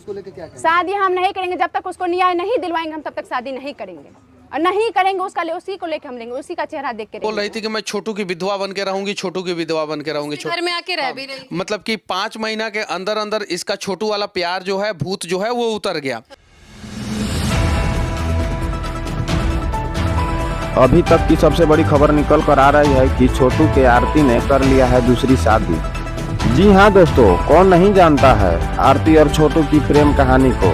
उसको लेके क्या कहेंगे? शादी हम नहीं करेंगे जब तक उसको न्याय नहीं दिलवाएंगे, हम तब तक शादी नहीं करेंगे और नहीं करेंगे उसका उसी को लेके हम लेंगे, उसी का चेहरा देख के बोल रही थी कि मैं छोटू की विधवा बन के रहूंगी, छोटू की विधवा बन के रहूंगी। घर में आके रह भी रही। मतलब कि 5 महीना के अंदर अंदर इसका छोटू वाला प्यार जो है, भूत जो है वो उतर गया। अभी तक की सबसे बड़ी खबर निकल कर आ रही है कि छोटू के आरती ने कर लिया है दूसरी शादी। जी हाँ दोस्तों, कौन नहीं जानता है आरती और छोटू की प्रेम कहानी को।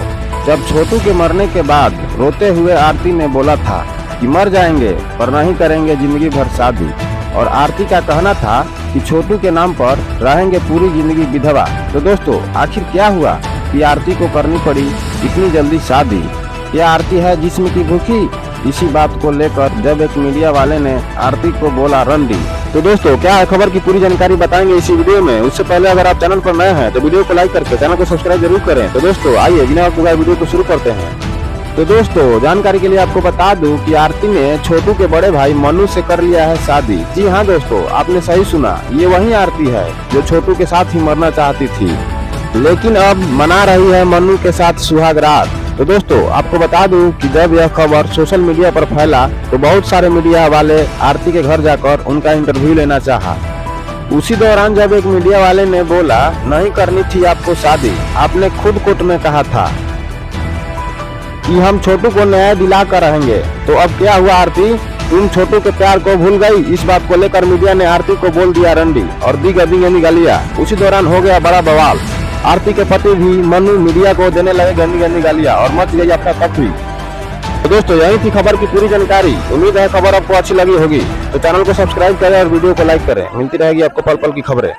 जब छोटू के मरने के बाद रोते हुए आरती ने बोला था कि मर जाएंगे पर नहीं करेंगे जिंदगी भर शादी, और आरती का कहना था कि छोटू के नाम पर रहेंगे पूरी जिंदगी विधवा। तो दोस्तों आखिर क्या हुआ कि आरती को करनी पड़ी इतनी जल्दी शादी? क्या आरती है जिस्म की भूखी? इसी बात को लेकर जब एक मीडिया वाले ने आरती को बोला रंडी। तो दोस्तों क्या है खबर की पूरी जानकारी बताएंगे इसी वीडियो में। उससे पहले अगर आप चैनल पर नए हैं तो वीडियो को लाइक करके चैनल को सब्सक्राइब जरूर करें। तो दोस्तों आइए बिना वक्त गवाए वीडियो को शुरू करते हैं। तो दोस्तों जानकारी के लिए आपको बता दूं कि आरती ने छोटू के बड़े भाई मनु से कर लिया है शादी। जी हाँ दोस्तों, आपने सही सुना, ये वही आरती है जो छोटू के साथ ही मरना चाहती थी, लेकिन अब मना रही है मनु के साथ सुहाग रात। तो दोस्तों आपको बता दूं कि जब यह खबर सोशल मीडिया पर फैला तो बहुत सारे मीडिया वाले आरती के घर जाकर उनका इंटरव्यू लेना चाहा। उसी दौरान जब एक मीडिया वाले ने बोला नहीं करनी थी आपको शादी, आपने खुद कोर्ट में कहा था कि हम छोटू को न्याय दिला कर रहेंगे। तो अब क्या हुआ आरती, तुम छोटू के प्यार को भूल गई? इस बात को लेकर मीडिया ने आरती को बोल दिया रंडी और दी गंदी गालियां। उसी दौरान हो गया बड़ा बवाल। आरती के पति भी मनु मीडिया को देने लगे गंदी गालियां और मच गई अपना तफरी। तो दोस्तों यही थी खबर की पूरी जानकारी। उम्मीद है खबर आपको अच्छी लगी होगी। तो चैनल को सब्सक्राइब करें और वीडियो को लाइक करें। मिलती रहेगी आपको पल पल की खबरें।